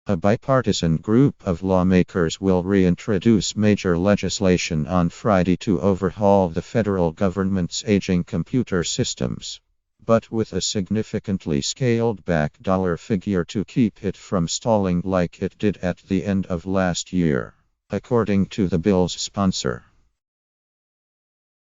A bipartisan group of lawmakers will reintroduce major legislation on Friday to overhaul the federal government's aging computer systems, but with a significantly scaled back dollar figure to keep it from stalling like it did at the end of last year, according to the bill's sponsor.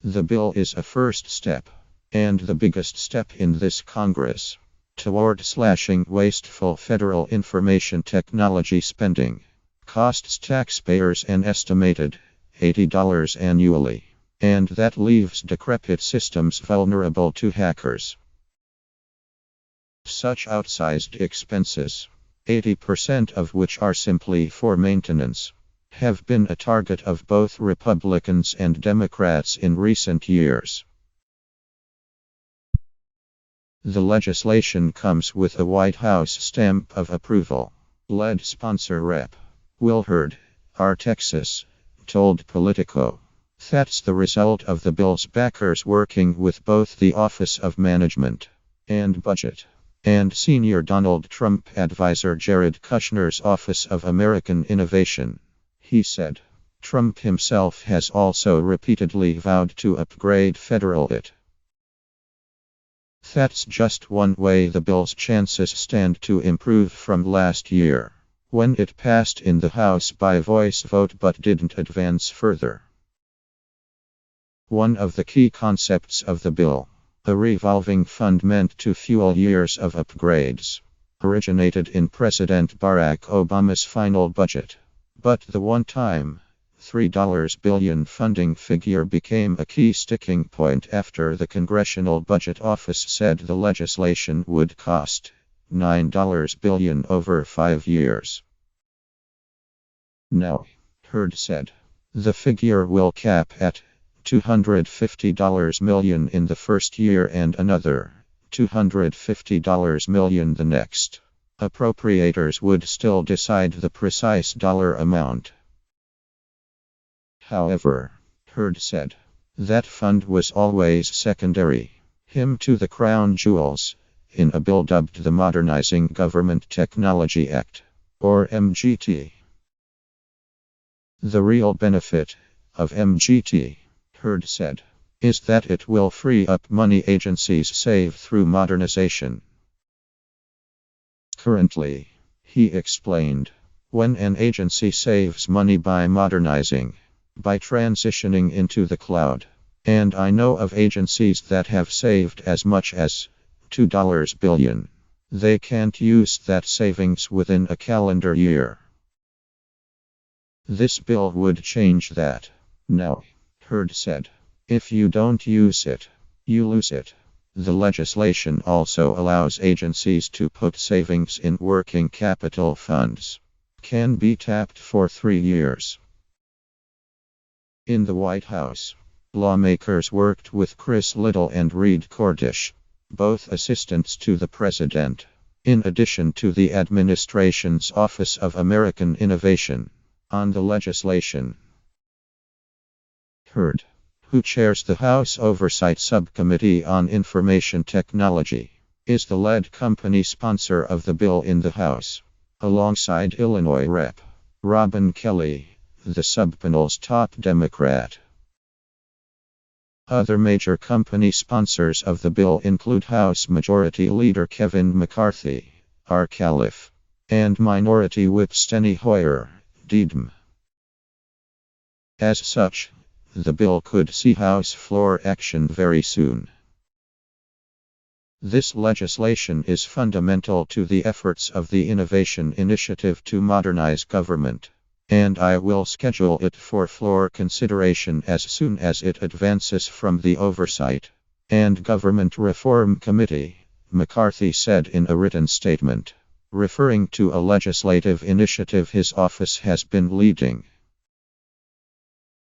The bill is a first step, and the biggest step in this Congress, toward slashing wasteful federal information technology spending. Costs taxpayers an estimated $80 annually, and that leaves decrepit systems vulnerable to hackers. Such outsized expenses, 80% of which are simply for maintenance, have been a target of both Republicans and Democrats in recent years. The legislation comes with a White House stamp of approval. Lead sponsor Rep. Will Hurd, R. Texas, told Politico. That's the result of the bill's backers working with both the Office of Management and Budget and senior Donald Trump advisor Jared Kushner's Office of American Innovation. He said, Trump himself has also repeatedly vowed to upgrade federal IT. That's just one way the bill's chances stand to improve from last year, when it passed in the House by voice vote but didn't advance further. One of the key concepts of the bill, a revolving fund meant to fuel years of upgrades, originated in President Barack Obama's final budget, but the one-time $3 billion funding figure became a key sticking point after the Congressional Budget Office said the legislation would cost $9 billion over 5 years. Now, Hurd said, the figure will cap at $250 million in the first year and another $250 million the next. Appropriators would still decide the precise dollar amount. However, Hurd said, that fund was always secondary to the crown jewels, in a bill dubbed the Modernizing Government Technology Act, or MGT. The real benefit of MGT, Hurd said, is that it will free up money agencies save through modernization. Currently, he explained, when an agency saves money by modernizing, by transitioning into the cloud, and I know of agencies that have saved as much as $2 billion, they can't use that savings within a calendar year. This bill would change that. Now, Hurd said, if you don't use it, you lose it. The legislation also allows agencies to put savings in working capital funds. Can be tapped for 3 years. In the White House, lawmakers worked with Chris Little and Reed Cordish, both assistants to the president, in addition to the administration's Office of American Innovation, on the legislation. Hurd, who chairs the House Oversight Subcommittee on Information Technology, is the lead company sponsor of the bill in the House, alongside Illinois Rep. Robin Kelly, the subpanel's top Democrat. Other major company sponsors of the bill include House Majority Leader Kevin McCarthy, R. Califf, and Minority Whip Steny Hoyer, D.M. As such, the bill could see House floor action very soon. This legislation is fundamental to the efforts of the Innovation Initiative to modernize government, and I will schedule it for floor consideration as soon as it advances from the Oversight and Government Reform Committee, McCarthy said in a written statement, referring to a legislative initiative his office has been leading.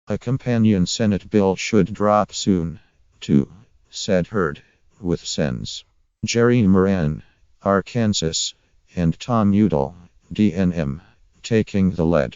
A companion Senate bill should drop soon, too, said Hurd, with Sens. Jerry Moran, Arkansas, and Tom Udall, DNM, taking the lead.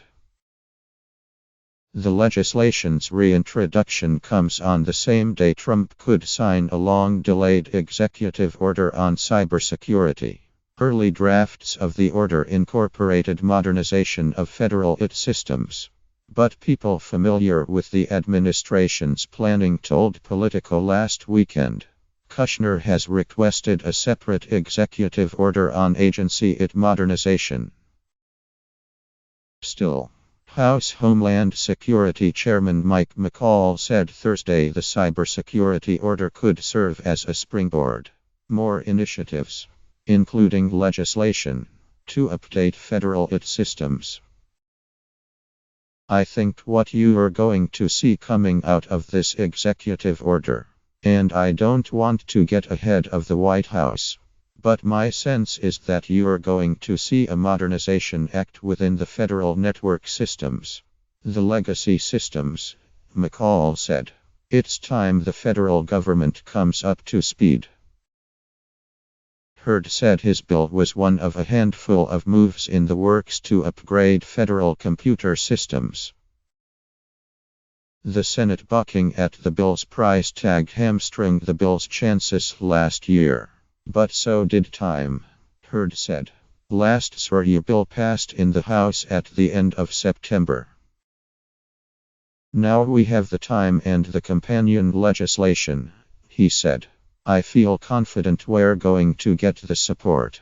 The legislation's reintroduction comes on the same day Trump could sign a long-delayed executive order on cybersecurity. Early drafts of the order incorporated modernization of federal IT systems. But people familiar with the administration's planning told Politico last weekend. Kushner has requested a separate executive order on agency IT modernization. Still, House Homeland Security Chairman Mike McCall said Thursday the cybersecurity order could serve as a springboard. More initiatives, including legislation, to update federal IT systems. I think what you are going to see coming out of this executive order, and I don't want to get ahead of the White House, but my sense is that you are going to see a modernization act within the federal network systems. The legacy systems, McCall said. It's time the federal government comes up to speed. Hurd said his bill was one of a handful of moves in the works to upgrade federal computer systems. The Senate balking at the bill's price tag hamstringed the bill's chances last year. But so did time, Hurd said. Last SRE bill passed in the House at the end of September. Now we have the time and the companion legislation, he said. I feel confident we're going to get the support.